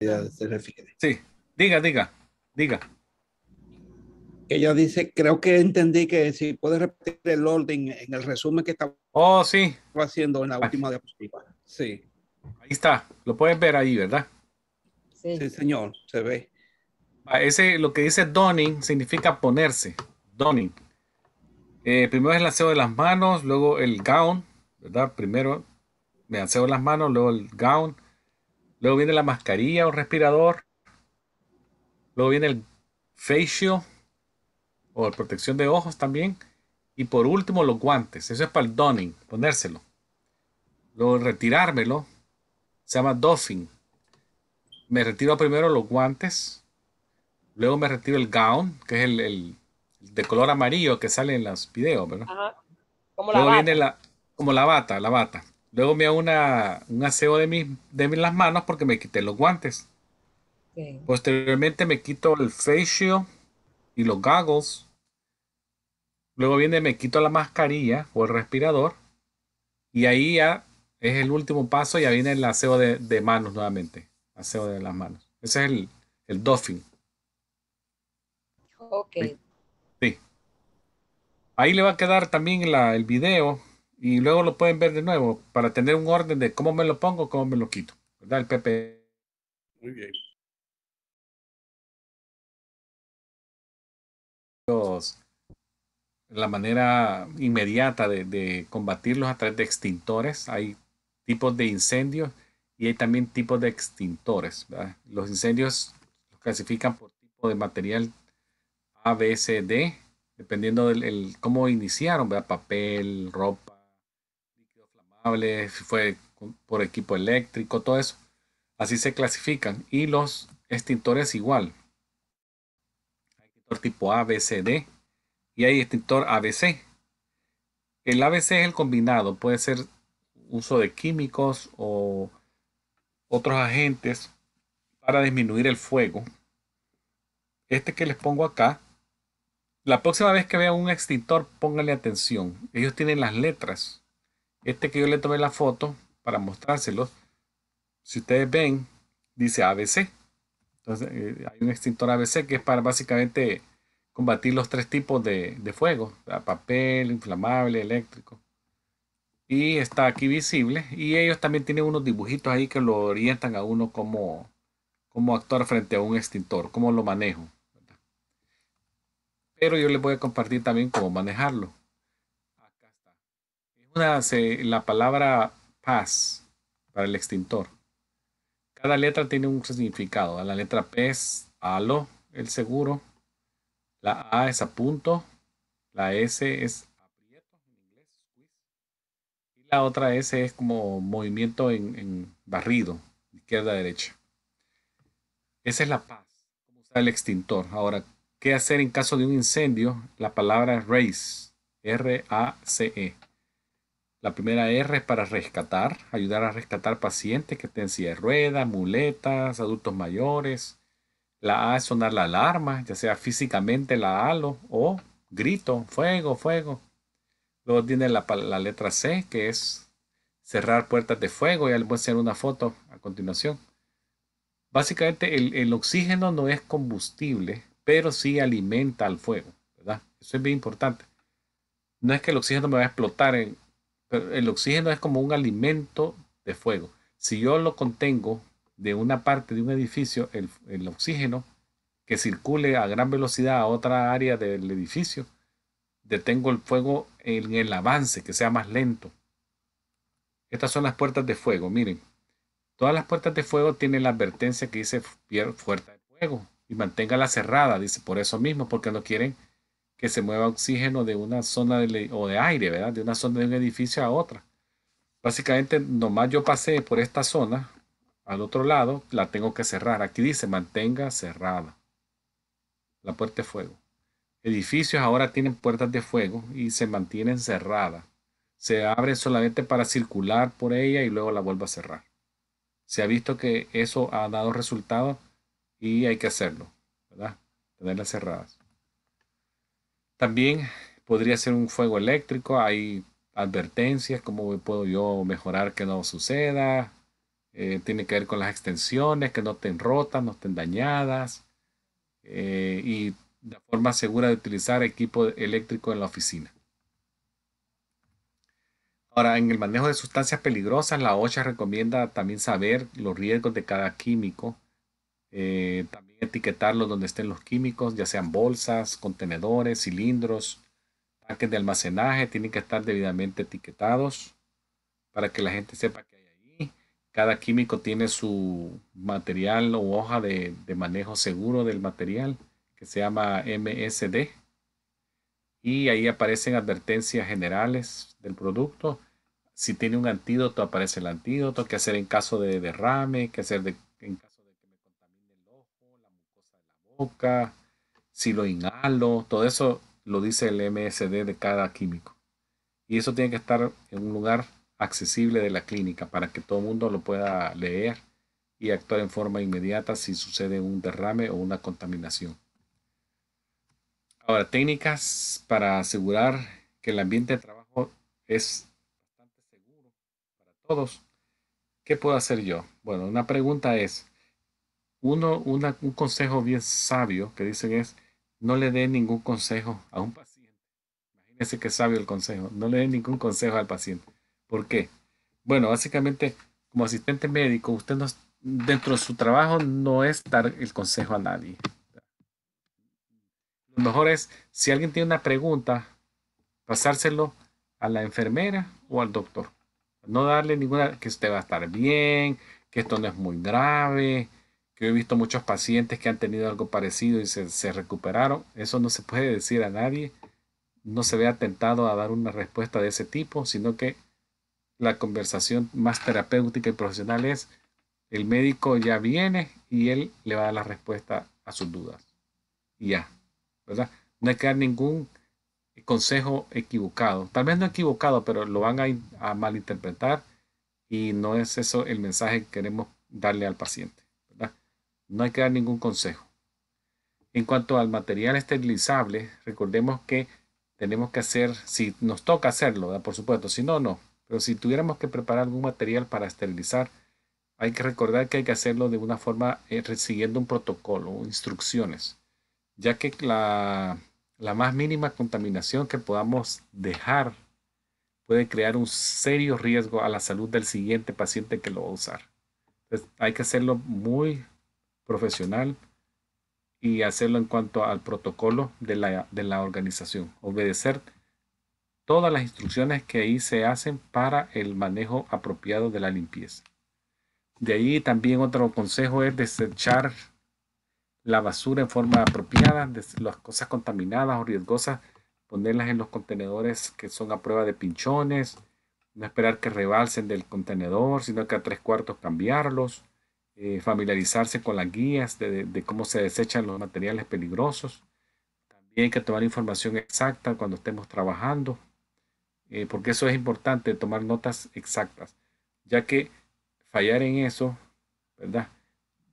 ella se refiere. Sí, diga, diga, diga. Ella dice, creo que entendí que si puede repetir el orden en el resumen que estaba Oh, sí, haciendo en la aquí- última diapositiva. Sí, ahí está. Lo puedes ver ahí, ¿verdad? sí, Sí. señor, se ve. Ese, lo que dice donning significa ponerse. Donning. Primero es el aseo de las manos, luego el gown, ¿verdad? Primero me aseo las manos, luego el gown, luego viene la mascarilla o respirador, luego viene el facial o protección de ojos también, y por último los guantes. Eso es para el donning, ponérselo. Luego retirármelo, se llama doffing. Me retiro primero los guantes, luego me retiro el gown, que es el de color amarillo que sale en los videos, ¿verdad? Ajá. Como la Luego viene bata. como la bata, la bata. Luego me hago un aseo las manos porque me quité los guantes. Sí. Posteriormente me quito el face shield y los goggles. Luego viene, me quito la mascarilla o el respirador. Y ahí ya es el último paso, ya viene el aseo de manos nuevamente. Aseo de las manos. Ese es el doffing. Ok. Ahí, sí. Ahí le va a quedar también el video y luego lo pueden ver de nuevo para tener un orden de cómo me lo pongo, cómo me lo quito. ¿Verdad? El PP. Muy bien. La manera inmediata de combatirlos a través de extintores. Hay tipos de incendios y hay también tipos de extintores, ¿verdad? Los incendios los clasifican por tipo de material A, B, C, D, dependiendo cómo iniciaron, ¿verdad? Papel, ropa, líquido flamable, si fue por equipo eléctrico, todo eso. Así se clasifican. Y los extintores igual. Hay extintor tipo A, B, C, D y hay extintor ABC. El ABC es el combinado, puede ser uso de químicos o otros agentes para disminuir el fuego. Este que les pongo acá, la próxima vez que vean un extintor, pónganle atención. Ellos tienen las letras. Este que yo le tomé la foto para mostrárselos, si ustedes ven, dice ABC. Entonces, hay un extintor ABC que es para básicamente combatir los tres tipos de fuego: papel, inflamable, eléctrico. Y está aquí visible. Y ellos también tienen unos dibujitos ahí que lo orientan a uno cómo actuar frente a un extintor, cómo lo manejo. Pero yo les voy a compartir también cómo manejarlo. Acá está. La palabra paz para el extintor. Cada letra tiene un significado. La letra P es halo, el seguro. La A es a punto. La S es aprieto en inglés, squeeze. Y la otra S es como movimiento en barrido, izquierda a derecha. Esa es la paz. Cómo usar el extintor. Ahora, ¿qué hacer en caso de un incendio? La palabra es race. R-A-C-E. La primera R es para rescatar, ayudar a rescatar pacientes que estén en silla de ruedas, muletas, adultos mayores. La A es sonar la alarma, ya sea físicamente la halo o grito, fuego, fuego. Luego tiene la letra C, que es cerrar puertas de fuego. Ya les voy a hacer una foto a continuación. Básicamente el oxígeno no es combustible, pero sí alimenta al fuego, ¿verdad? Eso es bien importante. No es que el oxígeno me va a explotar, pero el oxígeno es como un alimento de fuego. Si yo lo contengo de una parte de un edificio, el oxígeno que circule a gran velocidad a otra área del edificio, detengo el fuego en el avance, que sea más lento. Estas son las puertas de fuego, miren. Todas las puertas de fuego tienen la advertencia que dice puerta de fuego y manténgala cerrada, dice por eso mismo, porque no quieren que se mueva oxígeno de una zona o de aire, ¿verdad? De una zona de un edificio a otra. Básicamente, nomás yo pasé por esta zona, al otro lado, la tengo que cerrar. Aquí dice mantenga cerrada la puerta de fuego. Edificios ahora tienen puertas de fuego y se mantienen cerradas. Se abren solamente para circular por ella y luego la vuelvo a cerrar. Se ha visto que eso ha dado resultados y hay que hacerlo, ¿verdad? Tenerlas cerradas. También podría ser un fuego eléctrico, hay advertencias, cómo puedo yo mejorar que no suceda. Tiene que ver con las extensiones, que no estén rotas, no estén dañadas, y la forma segura de utilizar equipo eléctrico en la oficina. Ahora, en el manejo de sustancias peligrosas, la OSHA recomienda también saber los riesgos de cada químico. También etiquetarlos donde estén los químicos, ya sean bolsas, contenedores, cilindros, tanques de almacenaje, tienen que estar debidamente etiquetados para que la gente sepa que hay ahí. Cada químico tiene su material o hoja de manejo seguro del material, que se llama MSD, y ahí aparecen advertencias generales del producto. Si tiene un antídoto, aparece el antídoto, qué hacer en caso de derrame, qué hacer en caso de que me contamine el ojo, la mucosa de la boca, si lo inhalo, todo eso lo dice el MSD de cada químico. Y eso tiene que estar en un lugar accesible de la clínica para que todo el mundo lo pueda leer y actuar en forma inmediata si sucede un derrame o una contaminación. Ahora, técnicas para asegurar que el ambiente de trabajo es bastante seguro para todos. ¿Qué puedo hacer yo? Bueno, una pregunta es, un consejo bien sabio que dicen es, no le dé ningún consejo a un paciente. Imagínese que sabio el consejo. No le dé ningún consejo al paciente. ¿Por qué? Bueno, básicamente, como asistente médico, usted no, dentro de su trabajo no es dar el consejo a nadie. Lo mejor es, si alguien tiene una pregunta, pasárselo a la enfermera o al doctor. No darle ninguna, que usted va a estar bien, que esto no es muy grave, que he visto muchos pacientes que han tenido algo parecido y se recuperaron. Eso no se puede decir a nadie. No se vea tentado a dar una respuesta de ese tipo, sino que la conversación más terapéutica y profesional es, el médico ya viene y él le va a dar la respuesta a sus dudas. Y ya, ¿verdad? No hay que dar ningún consejo equivocado. Tal vez no equivocado, pero lo van a malinterpretar y no es eso el mensaje que queremos darle al paciente, ¿verdad? No hay que dar ningún consejo. En cuanto al material esterilizable, recordemos que tenemos que hacer, si nos toca hacerlo, ¿verdad? Por supuesto, si no, no. Pero si tuviéramos que preparar algún material para esterilizar, hay que recordar que hay que hacerlo de una forma siguiendo un protocolo o instrucciones, ya que la más mínima contaminación que podamos dejar puede crear un serio riesgo a la salud del siguiente paciente que lo va a usar. Entonces, hay que hacerlo muy profesional y hacerlo en cuanto al protocolo de la organización. Obedecer todas las instrucciones que ahí se hacen para el manejo apropiado de la limpieza. De ahí también otro consejo es desechar la basura en forma apropiada, las cosas contaminadas o riesgosas, ponerlas en los contenedores que son a prueba de pinchones, no esperar que rebalsen del contenedor, sino que a 3/4 cambiarlos, familiarizarse con las guías de cómo se desechan los materiales peligrosos. También hay que tomar información exacta cuando estemos trabajando, porque eso es importante, tomar notas exactas, ya que fallar en eso, ¿verdad?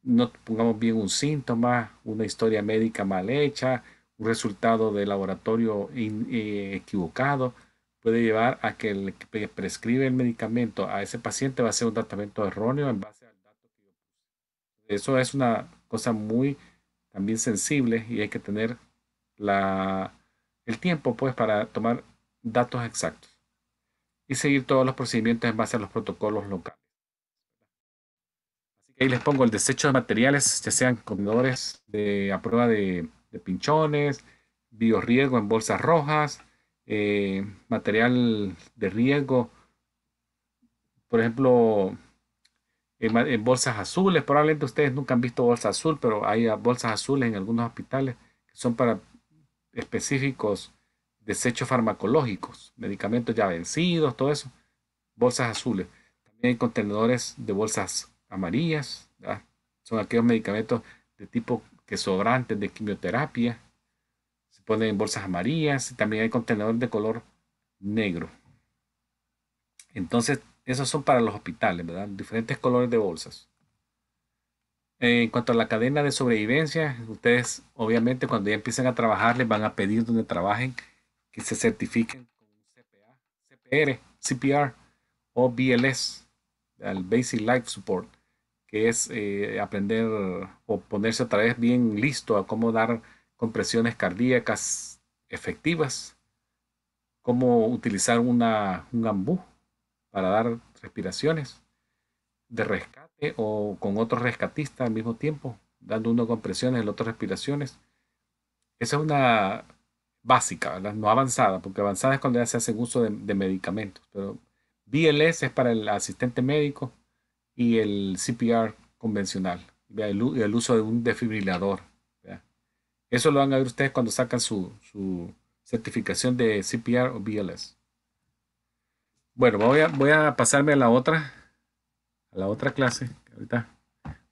No pongamos bien un síntoma, una historia médica mal hecha, un resultado de laboratorio equivocado, puede llevar a que el que prescribe el medicamento a ese paciente va a ser un tratamiento erróneo en base al dato que yo puse. Eso es una cosa muy también sensible y hay que tener la, el tiempo pues para tomar datos exactos y seguir todos los procedimientos en base a los protocolos locales. Así que ahí les pongo el desecho de materiales, ya sean contenedores a prueba de pinchones, biorriego en bolsas rojas, material de riego, por ejemplo, en bolsas azules. Probablemente ustedes nunca han visto bolsa azul, pero hay bolsas azules en algunos hospitales que son para específicos desechos farmacológicos, medicamentos ya vencidos, todo eso, bolsas azules. También hay contenedores de bolsas amarillas, ¿verdad? Son aquellos medicamentos de tipo que sobrantes de quimioterapia, se ponen en bolsas amarillas, y también hay contenedores de color negro. Entonces, esos son para los hospitales, ¿verdad? Diferentes colores de bolsas. En cuanto a la cadena de sobrevivencia, ustedes obviamente cuando ya empiecen a trabajar les van a pedir donde trabajen que se certifiquen con CPA, CPR o BLS. el Basic Life Support, que es aprender o ponerse otra vez bien listo a cómo dar compresiones cardíacas efectivas, cómo utilizar un ambú para dar respiraciones de rescate o con otro rescatista al mismo tiempo, dando uno compresiones, el otro respiraciones. Esa es una básica, ¿verdad? No avanzada, porque avanzada es cuando ya se hacen uso de medicamentos, pero BLS es para el asistente médico y el CPR convencional, el uso de un desfibrilador. ¿Verdad? Eso lo van a ver ustedes cuando sacan su certificación de CPR o BLS. Bueno, voy a pasarme a la otra clase. Ahorita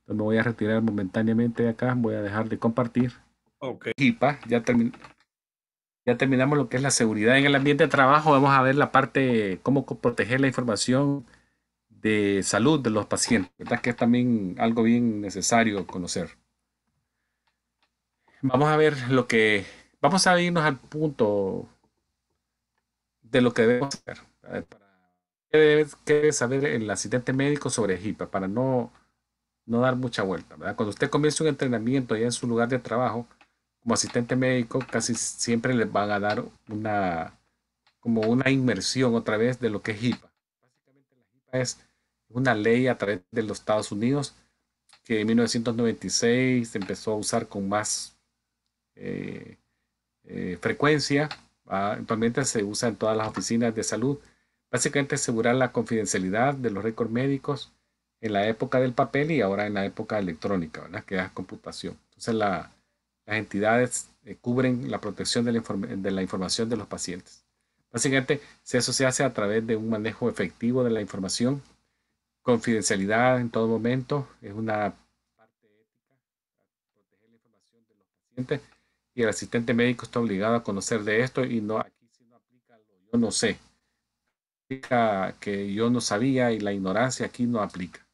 me voy a retirar momentáneamente de acá, voy a dejar de compartir. Ok. HIPAA, ya terminamos lo que es la seguridad en el ambiente de trabajo. Vamos a ver la parte, cómo proteger la información de salud de los pacientes, ¿verdad? Que es también algo bien necesario conocer. Vamos a ver vamos a irnos al punto de lo que debemos hacer. ¿Qué debe saber el asistente médico sobre HIPAA para no dar mucha vuelta, ¿verdad? Cuando usted comienza un entrenamiento ya en su lugar de trabajo, como asistente médico, casi siempre les van a dar como una inmersión otra vez de lo que es HIPAA. Básicamente la HIPAA es una ley a través de los Estados Unidos que en 1996 se empezó a usar con más eh, frecuencia. Actualmente se usa en todas las oficinas de salud. Básicamente asegurar la confidencialidad de los récords médicos en la época del papel y ahora en la época electrónica, ¿verdad? Que es computación. Entonces las entidades cubren la protección de la información de los pacientes. Básicamente, si eso se hace a través de un manejo efectivo de la información, confidencialidad en todo momento, es una parte ética, proteger la información de los pacientes y el asistente médico está obligado a conocer de esto y no, aquí sí no aplica lo yo no sé, aplica que yo no sabía y la ignorancia aquí no aplica.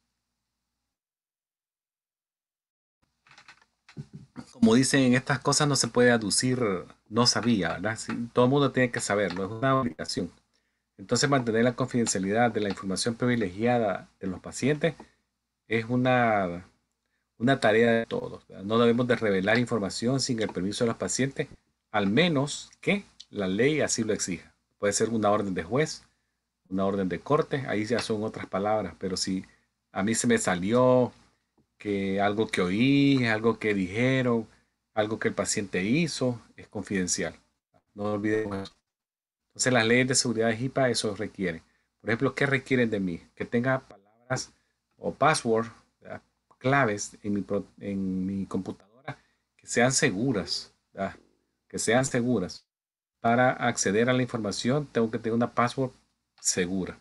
Como dicen, estas cosas no se puede aducir, no sabía, ¿verdad? Sí, todo el mundo tiene que saberlo, es una obligación. Entonces, mantener la confidencialidad de la información privilegiada de los pacientes es una tarea de todos, ¿verdad? No debemos de revelar información sin el permiso de los pacientes, al menos que la ley así lo exija. Puede ser una orden de juez, una orden de corte, ahí ya son otras palabras, pero si a mí se me salió que algo que oí, algo que dijeron, algo que el paciente hizo, es confidencial. No olvidemos eso. Entonces las leyes de seguridad de HIPAA eso requieren. Por ejemplo, ¿qué requieren de mí? Que tenga palabras o password, ¿verdad? Claves en mi computadora que sean seguras, ¿verdad? Que sean seguras. Para acceder a la información tengo que tener una password segura.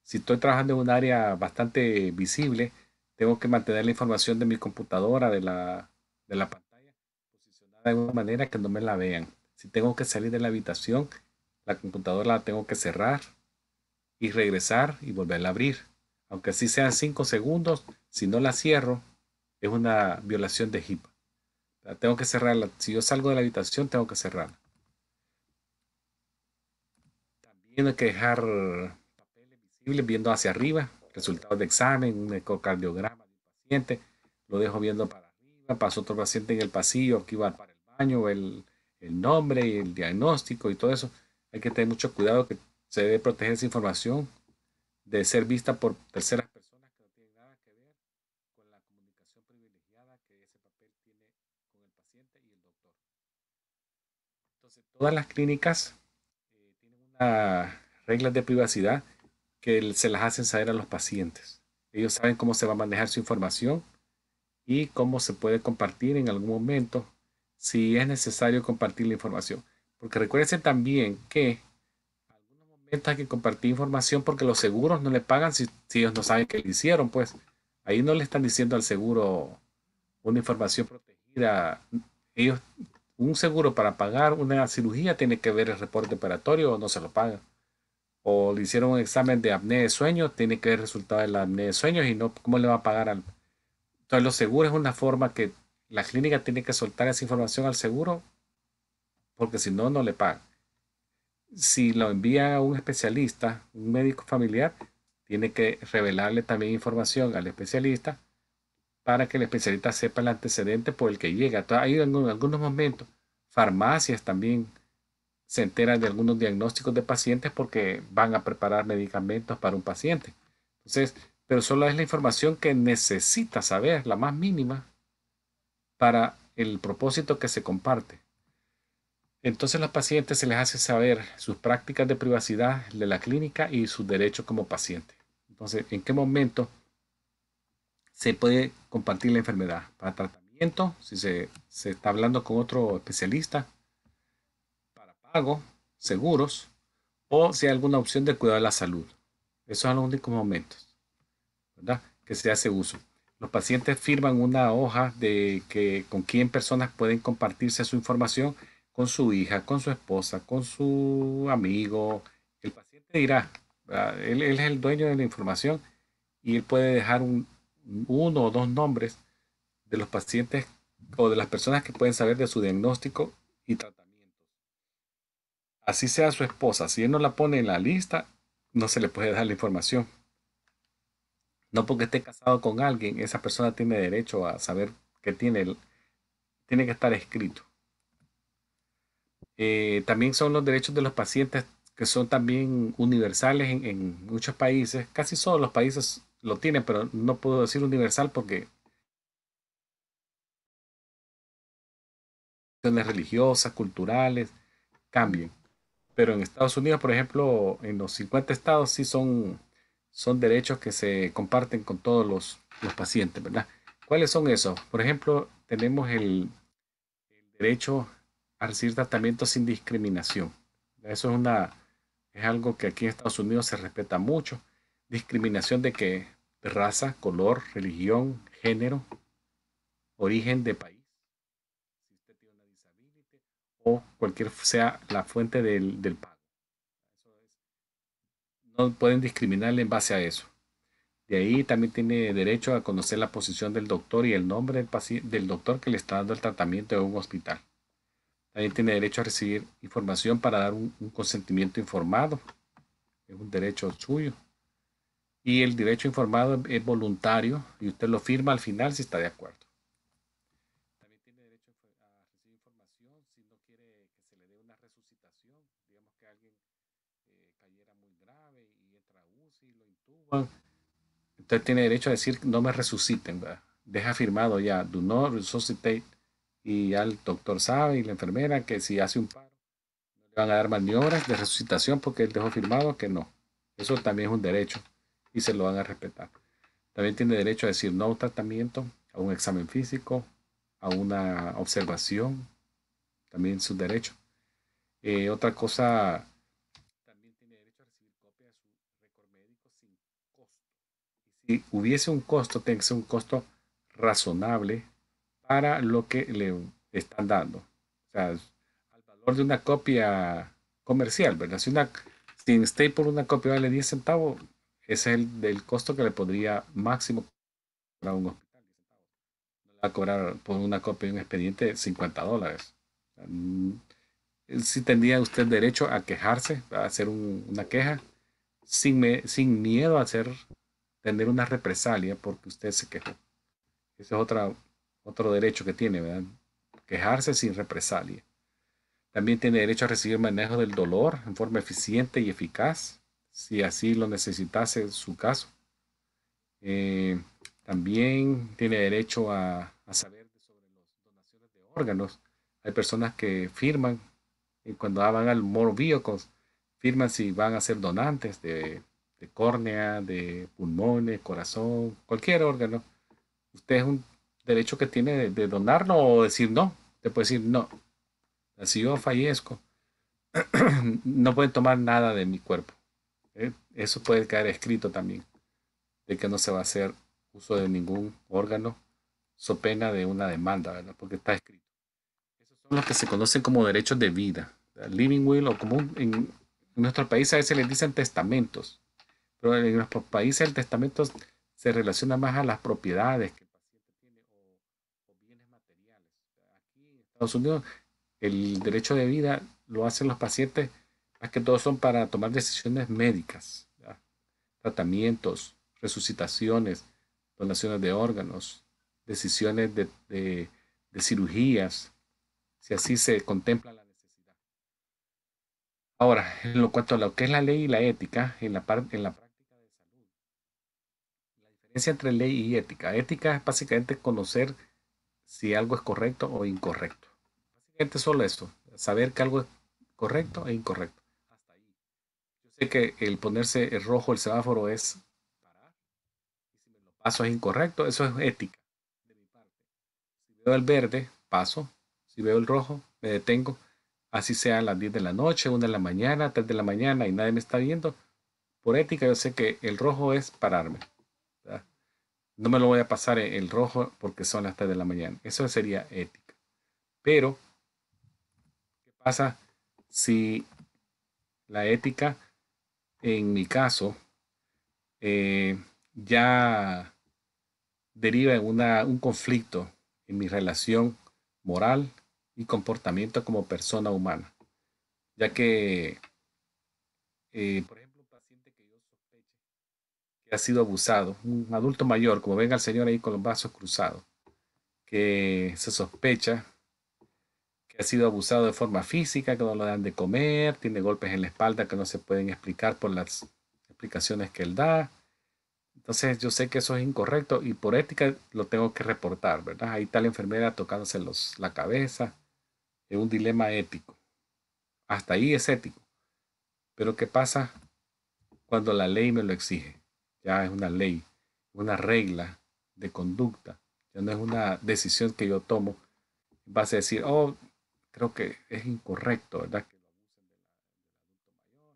Si estoy trabajando en un área bastante visible, tengo que mantener la información de mi computadora, de la pantalla, posicionada de una manera que no me la vean. Si tengo que salir de la habitación, la computadora la tengo que cerrar y regresar y volverla a abrir. Aunque así sean 5 segundos, si no la cierro, es una violación de HIPAA. Tengo que cerrarla. Si yo salgo de la habitación, tengo que cerrarla. También hay que dejar papeles visibles viendo hacia arriba, resultados de examen, un ecocardiograma del paciente, lo dejo viendo para arriba, pasó otro paciente en el pasillo que iba para el baño, el nombre y el diagnóstico y todo eso. Hay que tener mucho cuidado que se debe proteger esa información de ser vista por terceras personas que no tienen nada que ver con la comunicación privilegiada que ese papel tiene con el paciente y el doctor. Entonces, todas las clínicas tienen unas reglas de privacidad que se las hacen saber a los pacientes. Ellos saben cómo se va a manejar su información y cómo se puede compartir en algún momento si es necesario compartir la información. Porque recuérdense también que en algunos momentos hay que compartir información porque los seguros no le pagan si ellos no saben que le hicieron, pues ahí no le están diciendo al seguro una información protegida. Ellos, un seguro para pagar una cirugía tiene que ver el reporte operatorio o no se lo paga. O le hicieron un examen de apnea de sueño, tiene que ver el resultado de la apnea de sueños y no, ¿cómo le va a pagar al? Entonces, los seguros es una forma que la clínica tiene que soltar esa información al seguro porque si no, no le pagan. Si lo envía a un especialista, un médico familiar, tiene que revelarle también información al especialista para que el especialista sepa el antecedente por el que llega. Hay en algunos momentos farmacias también se enteran de algunos diagnósticos de pacientes porque van a preparar medicamentos para un paciente. Entonces, pero solo es la información que necesita saber, la más mínima, para el propósito que se comparte. Entonces, a los pacientes se les hace saber sus prácticas de privacidad de la clínica y sus derechos como paciente. Entonces, ¿en qué momento se puede compartir la enfermedad? Para tratamiento, si se está hablando con otro especialista, para pago, seguros, o si hay alguna opción de cuidado de la salud. Esos son los únicos momentos, ¿verdad?, que se hace uso. Los pacientes firman una hoja de que con quién personas pueden compartirse su información, con su hija, con su esposa, con su amigo. El paciente dirá, él es el dueño de la información y él puede dejar uno o dos nombres de los pacientes o de las personas que pueden saber de su diagnóstico y tratamiento. Así sea su esposa, si él no la pone en la lista, no se le puede dar la información. No porque esté casado con alguien, esa persona tiene derecho a saber que tiene que estar escrito. También son los derechos de los pacientes que son también universales en muchos países. Casi todos los países lo tienen, pero no puedo decir universal porque cuestiones religiosas, culturales, cambian. Pero en Estados Unidos, por ejemplo, en los 50 estados sí son derechos que se comparten con todos los pacientes, ¿verdad? ¿Cuáles son esos? Por ejemplo, tenemos el derecho a recibir tratamiento sin discriminación. Eso es algo que aquí en Estados Unidos se respeta mucho. Discriminación de que de raza, color, religión, género, origen de país, si usted tiene una disability o cualquier sea la fuente del pago. Eso no pueden discriminarle en base a eso. De ahí también tiene derecho a conocer la posición del doctor y el nombre del doctor que le está dando el tratamiento en un hospital. También tiene derecho a recibir información para dar un consentimiento informado. Es un derecho suyo. Y el derecho informado es voluntario y usted lo firma al final si está de acuerdo. También tiene derecho a recibir información si no quiere que se le dé una resucitación. Digamos que alguien cayera muy grave y entra a UCI y lo intuban. Entonces tiene derecho a decir no me resuciten, ¿verdad? Deja firmado ya, do not resuscitate. Y ya el doctor sabe y la enfermera que si hace un paro no le van a dar maniobras de resucitación porque él dejó firmado que no. Eso también es un derecho y se lo van a respetar. También tiene derecho a decir no a un tratamiento, a un examen físico, a una observación. También su derecho. Otra cosa, también tiene derecho a recibir copia de su récord médico sin costo. Y si hubiese un costo, tiene que ser un costo razonable para lo que le están dando. O sea, al valor de una copia comercial, ¿verdad? Si en Staple una copia vale 10 centavos, ese es el costo que le podría máximo cobrar a un hospital. No le va a cobrar por una copia de un expediente $50. O sea, sí tendría usted derecho a quejarse, a hacer una queja, sin miedo a tener una represalia porque usted se quejó. Ese es otro derecho que tiene, ¿verdad? Quejarse sin represalia. También tiene derecho a recibir manejo del dolor en forma eficiente y eficaz, si así lo necesitase su caso. Eh, También tiene derecho a saber sobre las donaciones de órganos. Hay personas que firman y cuando van al motor vehicles, firman si van a ser donantes de córnea, de pulmones, corazón, cualquier órgano. Usted es un derecho que tiene de donarlo o decir no. Usted puede decir no. Si yo fallezco, no pueden tomar nada de mi cuerpo. Eso puede caer escrito también, de que no se va a hacer uso de ningún órgano, so pena de una demanda, ¿verdad? Porque está escrito. Esos son los que se conocen como derechos de vida. Living will o como en nuestro país a veces les dicen testamentos, pero en nuestros países el testamento se relaciona más a las propiedades que el paciente tiene o bienes materiales. Aquí en Estados Unidos el derecho de vida lo hacen los pacientes, más que todo son para tomar decisiones médicas, ¿verdad? tratamientos, resucitaciones, donaciones de órganos, decisiones de cirugías, si así se contempla la necesidad. Ahora, en lo cuanto a lo que es la ley y la ética, en la práctica de salud, la diferencia entre ley y ética. Ética es básicamente conocer si algo es correcto o incorrecto. Básicamente solo eso, saber que algo es correcto e incorrecto. Hasta ahí. Yo sé que el ponerse el rojo el semáforo es parar, y si me lo paso es incorrecto, eso es ética de mi parte. Si veo el verde, paso. Si veo el rojo, me detengo. Así sea a las 10 de la noche, 1 de la mañana, 3 de la mañana y nadie me está viendo. Por ética yo sé que el rojo es pararme, ¿verdad? No me lo voy a pasar el rojo porque son las 3 de la mañana. Eso sería ética. Pero, ¿qué pasa si la ética, en mi caso, eh, ya deriva en un conflicto en mi relación moral y comportamiento como persona humana? Ya que, por ejemplo, un paciente que yo sospeche que ha sido abusado, un adulto mayor, como ven al señor ahí con los brazos cruzados, que se sospecha que ha sido abusado de forma física, que no lo dan de comer, tiene golpes en la espalda que no se pueden explicar por las explicaciones que él da. Entonces yo sé que eso es incorrecto y por ética lo tengo que reportar, ¿verdad? Ahí está la enfermera tocándose la cabeza, es un dilema ético. Hasta ahí es ético. Pero ¿qué pasa cuando la ley me lo exige? Ya es una ley, una regla de conducta. Ya no es una decisión que yo tomo en base a decir, oh, creo que es incorrecto, ¿verdad? Que lo abusen del adulto mayor.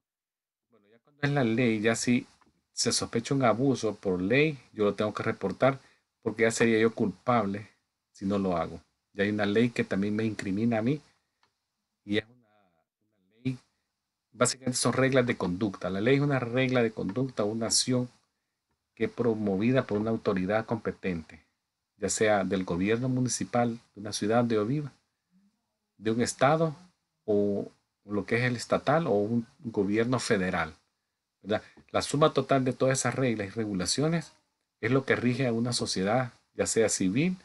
Bueno, ya cuando es la ley, ya si se sospecha un abuso por ley, yo lo tengo que reportar porque ya sería yo culpable si no lo hago. Ya hay una ley que también me incrimina a mí y es una ley, básicamente son reglas de conducta. La ley es una regla de conducta, una acción que es promovida por una autoridad competente, ya sea del gobierno municipal de una ciudad donde yo viva, de un estado o lo que es el estatal o un gobierno federal, ¿verdad? La suma total de todas esas reglas y regulaciones es lo que rige a una sociedad, ya sea civil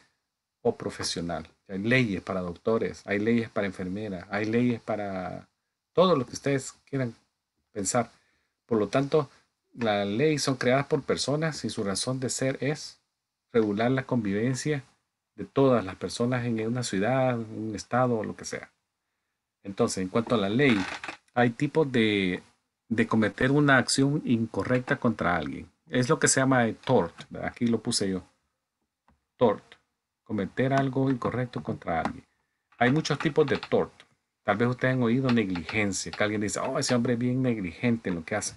o profesional. Hay leyes para doctores, hay leyes para enfermeras, hay leyes para todo lo que ustedes quieran pensar. Por lo tanto, las leyes son creadas por personas y su razón de ser es regular la convivencia de todas las personas en una ciudad, un estado o lo que sea. Entonces, en cuanto a la ley, hay tipos de cometer una acción incorrecta contra alguien. Es lo que se llama tort, ¿verdad? Aquí lo puse yo. Tort. Cometer algo incorrecto contra alguien. Hay muchos tipos de tort. Tal vez ustedes han oído negligencia, que alguien dice, oh, ese hombre es bien negligente en lo que hace.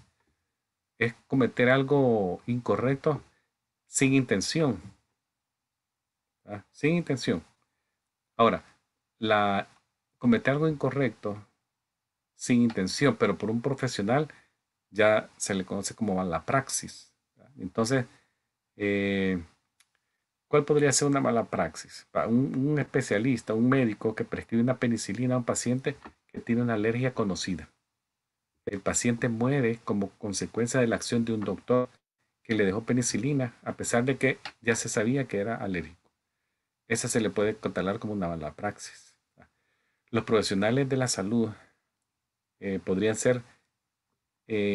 Es cometer algo incorrecto sin intención, ¿verdad? Sin intención. Ahora, la, cometer algo incorrecto sin intención, pero por un profesional, ya se le conoce como mala praxis, ¿verdad? Entonces, eh, ¿cuál podría ser una mala praxis? Un especialista, un médico que prescribe una penicilina a un paciente que tiene una alergia conocida. El paciente muere como consecuencia de la acción de un doctor que le dejó penicilina a pesar de que ya se sabía que era alérgico. Esa se le puede catalogar como una mala praxis. Los profesionales de la salud podrían ser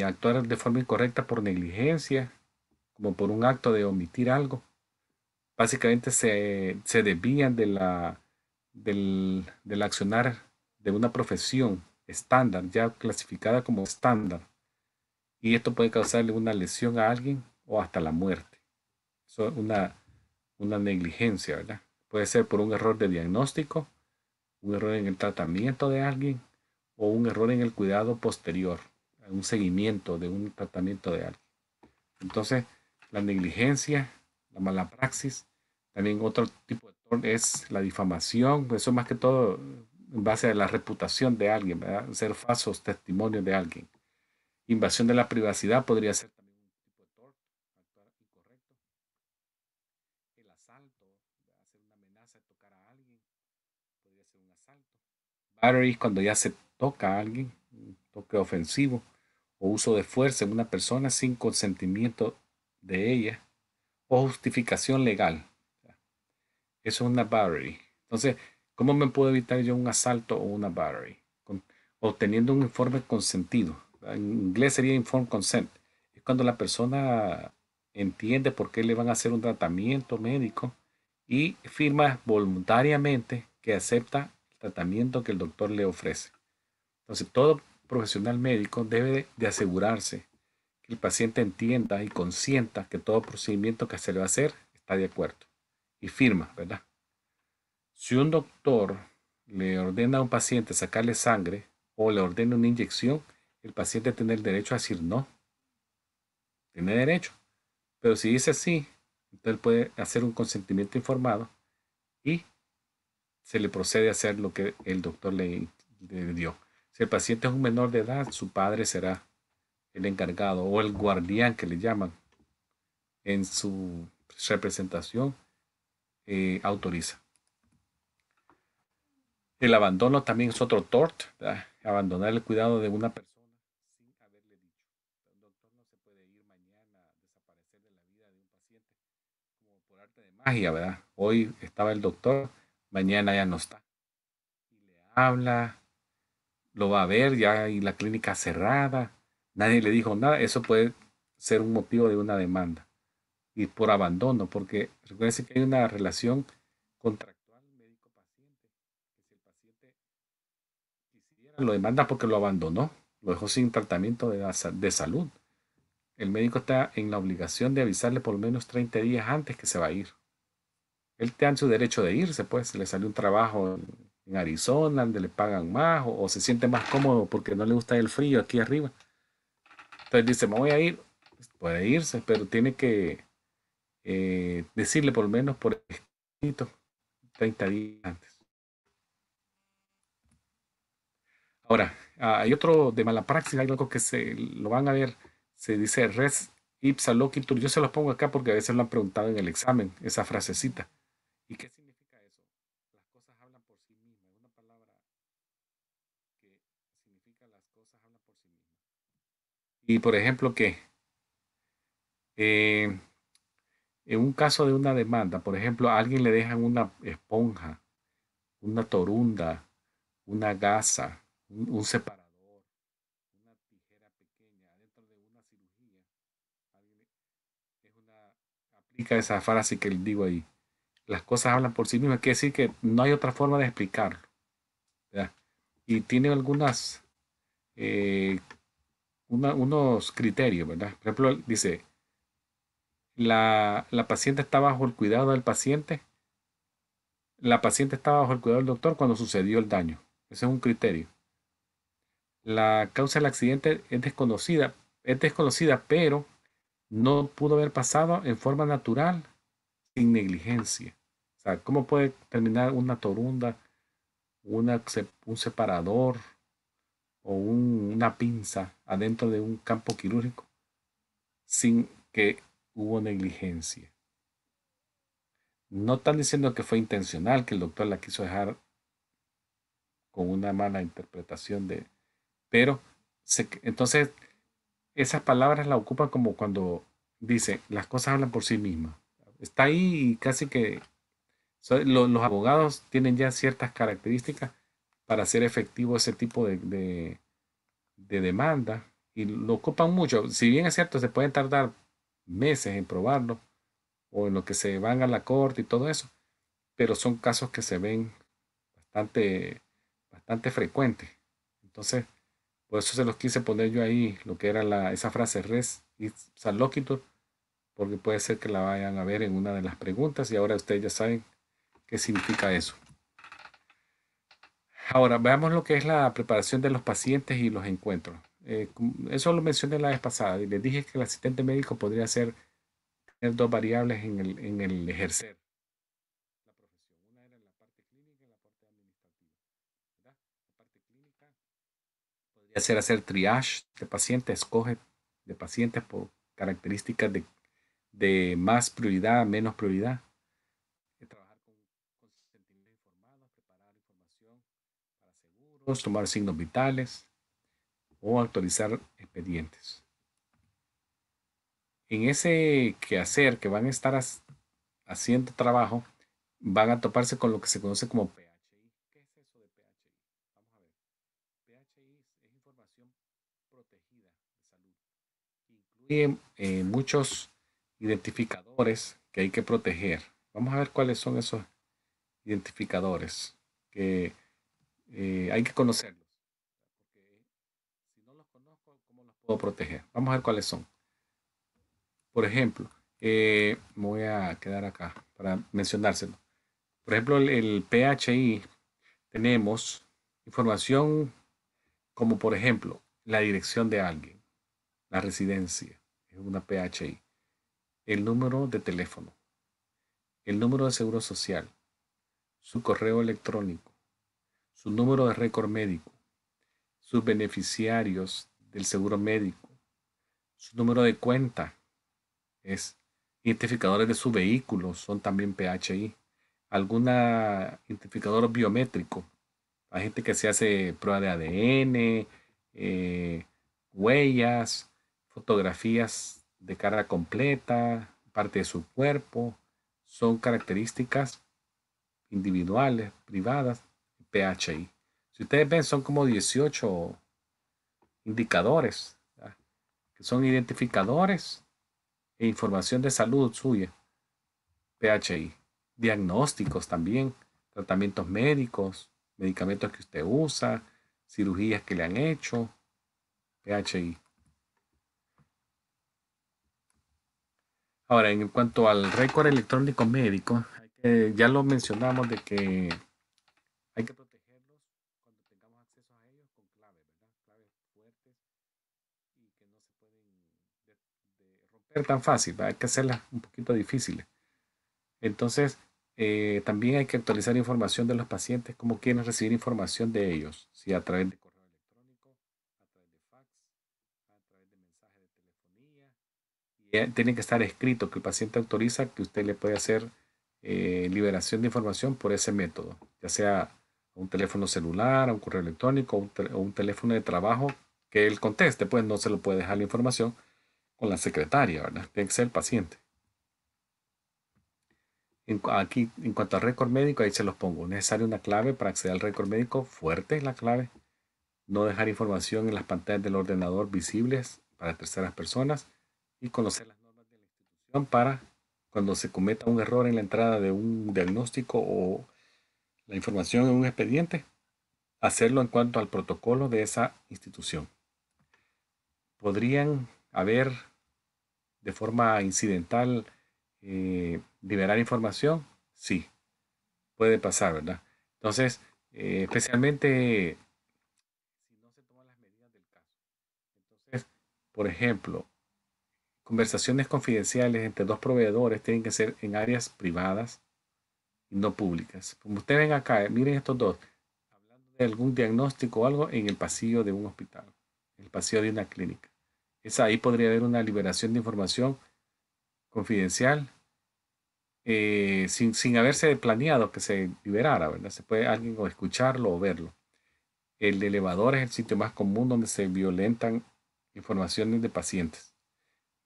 actuar de forma incorrecta por negligencia, como por un acto de omitir algo. Básicamente se desvían del accionar de una profesión estándar, ya clasificada como estándar. Y esto puede causarle una lesión a alguien o hasta la muerte. Eso es una negligencia, ¿verdad? Puede ser por un error de diagnóstico, un error en el tratamiento de alguien o un error en el cuidado posterior, un seguimiento de un tratamiento de alguien. Entonces, la negligencia, la mala praxis, también otro tipo de error es la difamación, eso más que todo en base a la reputación de alguien, ¿verdad? Ser falsos testimonios de alguien. Invasión de la privacidad podría ser también un tipo de tort, actuar incorrecto. El asalto, hacer una amenaza de tocar a alguien, podría ser un asalto. Battery, cuando ya se toca a alguien, un toque ofensivo, o uso de fuerza en una persona sin consentimiento de ella o justificación legal. Eso es una battery. Entonces, ¿cómo me puedo evitar yo un asalto o una battery? Obteniendo un informe consentido. En inglés sería informed consent. Es cuando la persona entiende por qué le van a hacer un tratamiento médico y firma voluntariamente que acepta el tratamiento que el doctor le ofrece. Entonces, todo profesional médico debe de asegurarse que el paciente entienda y consienta que todo procedimiento que se le va a hacer está de acuerdo y firma, ¿verdad? Si un doctor le ordena a un paciente sacarle sangre o le ordena una inyección, el paciente tiene el derecho a decir no. Tiene derecho. Pero si dice sí, entonces puede hacer un consentimiento informado y se le procede a hacer lo que el doctor le dio. Si el paciente es un menor de edad, su padre será el encargado o el guardián que le llaman en su representación, autoriza. El abandono también es otro tort, ¿verdad? Abandonar el cuidado de una persona sin haberle dicho. El doctor no se puede ir mañana a desaparecer de la vida de un paciente como por arte de magia, ¿verdad? Hoy estaba el doctor, mañana ya no está. Y le habla, lo va a ver ya y la clínica cerrada, nadie le dijo nada. Eso puede ser un motivo de una demanda y por abandono, porque recuerden que hay una relación contractual médico-paciente, que si el paciente quisiera, lo demanda porque lo abandonó, lo dejó sin tratamiento de salud. El médico está en la obligación de avisarle por lo menos 30 días antes que se va a ir. Él tiene su derecho de irse, pues, le salió un trabajo en Arizona, donde le pagan más, o se siente más cómodo porque no le gusta el frío aquí arriba. Entonces dice, me voy a ir, puede irse, pero tiene que decirle por lo menos por escrito 30 días antes. Ahora, hay otro de mala praxis, hay algo que se lo van a ver, se dice res ipsa loquitur. Yo se los pongo acá porque a veces lo han preguntado en el examen, esa frasecita. ¿Y qué significa eso? Las cosas hablan por sí mismas. Es una palabra que significa las cosas hablan por sí mismas. Y por ejemplo, que en un caso de una demanda, por ejemplo, a alguien le dejan una esponja, una torunda, una gasa, un separador, una tijera pequeña dentro de una cirugía. Alguien aplica esa frase que les digo ahí. Las cosas hablan por sí mismas. Quiere decir que no hay otra forma de explicarlo, ¿verdad? Y tiene algunas eh, unos criterios, ¿verdad? Por ejemplo, dice, la paciente está bajo el cuidado del paciente. La paciente está bajo el cuidado del doctor cuando sucedió el daño. Ese es un criterio. La causa del accidente es desconocida, pero no pudo haber pasado en forma natural sin negligencia. O sea, ¿cómo puede terminar una torunda, un separador o una pinza adentro de un campo quirúrgico sin que hubo negligencia? No están diciendo que fue intencional, que el doctor la quiso dejar con una mala interpretación pero entonces esas palabras la ocupan como cuando dice, las cosas hablan por sí mismas. Está ahí y casi que los abogados tienen ya ciertas características para hacer efectivo ese tipo de demanda y lo ocupan mucho. Si bien es cierto, se pueden tardar meses en probarlo o en lo que se van a la corte y todo eso, pero son casos que se ven bastante, bastante frecuentes. Entonces, por eso se los quise poner yo ahí, lo que era esa frase res ipsa loquitur, porque puede ser que la vayan a ver en una de las preguntas y ahora ustedes ya saben qué significa eso. Ahora, veamos lo que es la preparación de los pacientes y los encuentros. Eso lo mencioné la vez pasada y les dije que el asistente médico podría tener dos variables en el ejercer la profesión. Una era la parte clínica y la parte administrativa, ¿verdad? La parte clínica podría ser hacer triage de pacientes, escoge de pacientes por características de más prioridad, menos prioridad. Trabajar con consentimiento informado, preparar información para seguros, tomar signos vitales o actualizar expedientes. En ese quehacer que van a estar haciendo trabajo, van a toparse con lo que se conoce como PHI. ¿Qué es eso de PHI? Vamos a ver. PHI es información protegida de salud. Incluye muchos identificadores que hay que proteger. Vamos a ver cuáles son esos identificadores que hay que conocerlos. Porque si no los conozco, ¿cómo los puedo proteger? Vamos a ver cuáles son. Por ejemplo, me voy a quedar acá para mencionárselo. Por ejemplo, el PHI, tenemos información como por ejemplo la dirección de alguien, la residencia, es una PHI, el número de teléfono, el número de seguro social, su correo electrónico, su número de récord médico, sus beneficiarios del seguro médico, su número de cuenta, es identificadores de su vehículo, son también PHI, alguna identificador biométrico. Hay gente que se hace prueba de ADN, huellas, fotografías de cara completa, parte de su cuerpo. Son características individuales, privadas, PHI. Si ustedes ven, son como 18 indicadores, ¿verdad? Que son identificadores e información de salud suya, PHI. Diagnósticos también, tratamientos médicos, medicamentos que usted usa, cirugías que le han hecho, PHI. Ahora, en cuanto al récord electrónico médico, ya lo mencionamos de que hay que protegerlos cuando tengamos acceso a ellos con claves, ¿verdad? Claves fuertes y que no se pueden de romper tan fácil, ¿verdad? Hay que hacerlas un poquito difíciles. Entonces, también hay que actualizar información de los pacientes, cómo quieren recibir información de ellos, si a través de correo electrónico, a través de fax, a través de mensajes de telefonía. Y tiene que estar escrito que el paciente autoriza que usted le puede hacer liberación de información por ese método, ya sea a un teléfono celular, a un correo electrónico o un teléfono de trabajo que él conteste, pues no se lo puede dejar la información con la secretaria, ¿verdad? Tiene que ser el paciente. Aquí, en cuanto al récord médico, ahí se los pongo. Necesario una clave para acceder al récord médico. Fuerte es la clave. No dejar información en las pantallas del ordenador visibles para terceras personas. Y conocer las normas de la institución para cuando se cometa un error en la entrada de un diagnóstico o la información en un expediente, hacerlo en cuanto al protocolo de esa institución. ¿Podrían haber de forma incidental liberar información? Sí, puede pasar, ¿verdad? Entonces, especialmente si no se toman las medidas del caso. Entonces, por ejemplo, conversaciones confidenciales entre dos proveedores tienen que ser en áreas privadas y no públicas. Como ustedes ven acá, miren estos dos, hablando de algún diagnóstico o algo en el pasillo de un hospital, en el pasillo de una clínica. Ahí podría haber una liberación de información confidencial sin haberse planeado que se liberara, ¿verdad? Se puede alguien o escucharlo o verlo. El elevador es el sitio más común donde se violentan informaciones de pacientes.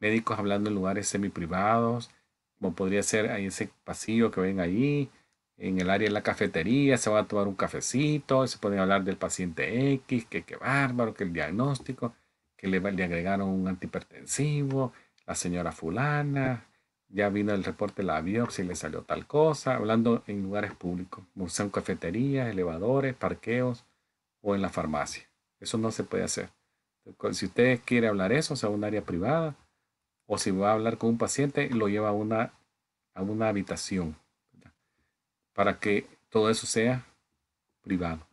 Médicos hablando en lugares semiprivados, como podría ser ahí ese pasillo que ven ahí, en el área de la cafetería, se van a tomar un cafecito, se pueden hablar del paciente X, que qué bárbaro, que el diagnóstico, que le agregaron un antihipertensivo, la señora fulana, ya vino el reporte de la biopsia y le salió tal cosa, hablando en lugares públicos, como sean cafeterías, elevadores, parqueos o en la farmacia. Eso no se puede hacer. Si usted quiere hablar eso, o sea, un área privada, o si va a hablar con un paciente, lo lleva a una habitación, ¿verdad? Para que todo eso sea privado.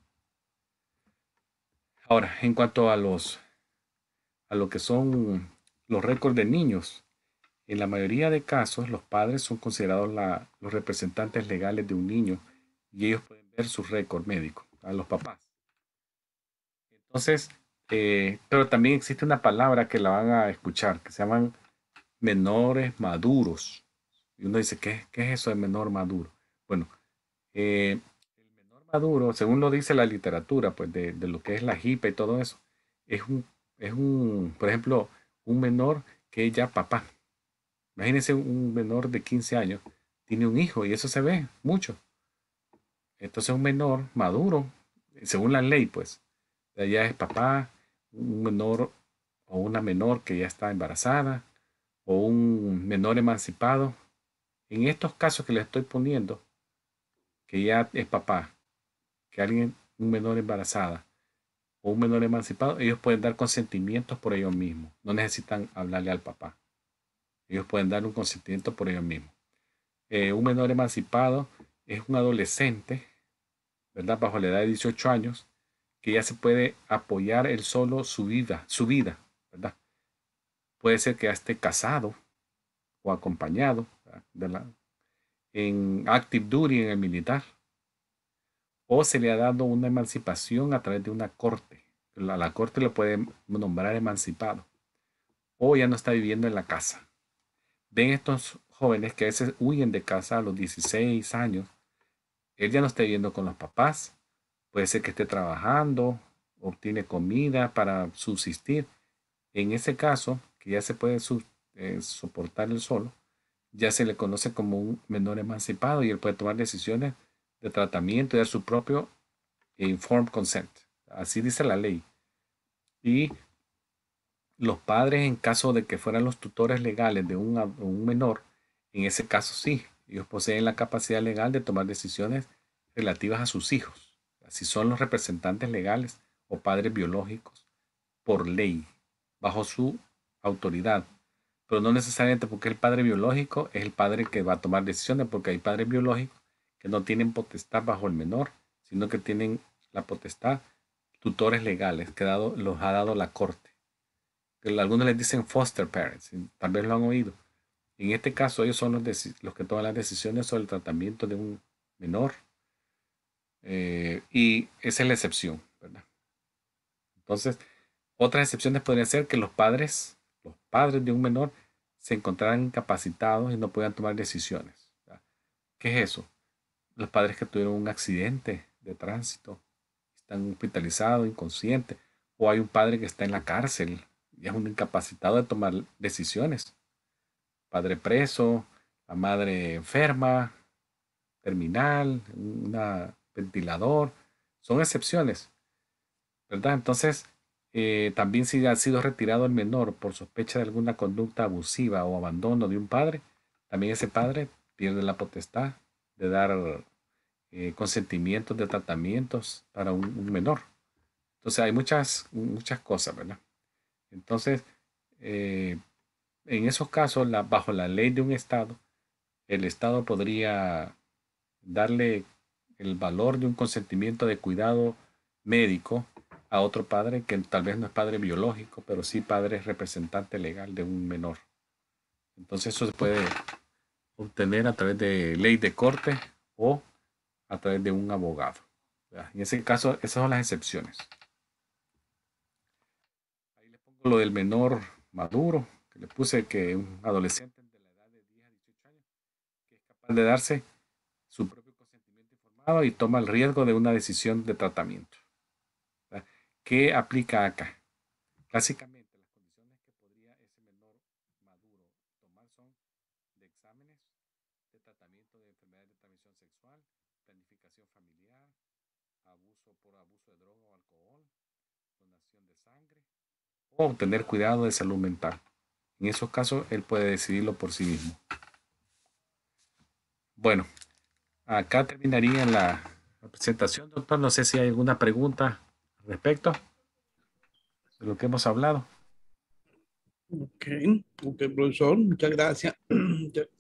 Ahora, en cuanto a lo que son los récords de niños, en la mayoría de casos los padres son considerados los representantes legales de un niño y ellos pueden ver su récord médico a los papás. Entonces, pero también existe una palabra que la van a escuchar, que se llaman menores maduros. Y uno dice, ¿qué es eso de menor maduro? Bueno, el menor maduro, según lo dice la literatura, pues de lo que es la JIPA y todo eso, es Es por ejemplo, un menor que es ya papá. Imagínense un menor de 15 años, tiene un hijo y eso se ve mucho. Entonces un menor maduro, según la ley, pues, ya es papá, un menor o una menor que ya está embarazada, o un menor emancipado. En estos casos que le estoy poniendo, que ya es papá, que alguien, un menor embarazada o un menor emancipado, ellos pueden dar consentimientos por ellos mismos. No necesitan hablarle al papá. Ellos pueden dar un consentimiento por ellos mismos. Un menor emancipado es un adolescente, ¿verdad? Bajo la edad de 18 años, que ya se puede apoyar él solo su vida, ¿verdad? Puede ser que ya esté casado o acompañado, ¿verdad? En active duty en el militar, o se le ha dado una emancipación a través de una corte. La corte lo puede nombrar emancipado, o ya no está viviendo en la casa. Ven estos jóvenes que a veces huyen de casa a los 16 años, él ya no está viviendo con los papás, puede ser que esté trabajando, obtiene comida para subsistir. En ese caso, que ya se puede soportar él solo, ya se le conoce como un menor emancipado y él puede tomar decisiones de tratamiento y dar su propio informed consent. Así dice la ley. Y los padres, en caso de que fueran los tutores legales de un menor, en ese caso sí, ellos poseen la capacidad legal de tomar decisiones relativas a sus hijos. Si son los representantes legales o padres biológicos por ley, bajo su autoridad. Pero no necesariamente porque el padre biológico es el padre que va a tomar decisiones, porque hay padres biológicos que no tienen potestad bajo el menor, sino que tienen la potestad tutores legales que los ha dado la corte. Algunos les dicen foster parents, tal vez lo han oído. En este caso, ellos son los que toman las decisiones sobre el tratamiento de un menor. Y esa es la excepción, ¿verdad? Entonces, otras excepciones podrían ser que los padres de un menor, se encontraran incapacitados y no puedan tomar decisiones, ¿verdad? ¿Qué es eso? Los padres que tuvieron un accidente de tránsito, están hospitalizados, inconscientes, o hay un padre que está en la cárcel y es un incapacitado de tomar decisiones. Padre preso, la madre enferma, terminal, un ventilador, son excepciones, ¿verdad? Entonces, también si ha sido retirado el menor por sospecha de alguna conducta abusiva o abandono de un padre, también ese padre pierde la potestad de dar consentimientos de tratamientos para un menor. Entonces hay muchas cosas, ¿verdad? Entonces, eh, en esos casos, bajo la ley de un estado, el estado podría darle el valor de un consentimiento de cuidado médico a otro padre que tal vez no es padre biológico, pero sí padre representante legal de un menor. Entonces eso se puede obtener a través de ley de corte o a través de un abogado. En ese caso, esas son las excepciones. Ahí le pongo lo del menor maduro, que le puse que un adolescente de la edad de 10 a 18 años, que es capaz de darse su propio consentimiento informado y toma el riesgo de una decisión de tratamiento. ¿Verdad? ¿Qué aplica acá? Básicamente, las condiciones que podría ese menor maduro tomar son de exámenes de tratamiento de enfermedades de transmisión sexual, planificación familiar, abuso por abuso de droga o alcohol, donación de sangre, o tener cuidado de salud mental. En esos casos, él puede decidirlo por sí mismo. Bueno, acá terminaría la presentación, doctor. No sé si hay alguna pregunta al respecto de lo que hemos hablado. Ok, profesor, muchas gracias.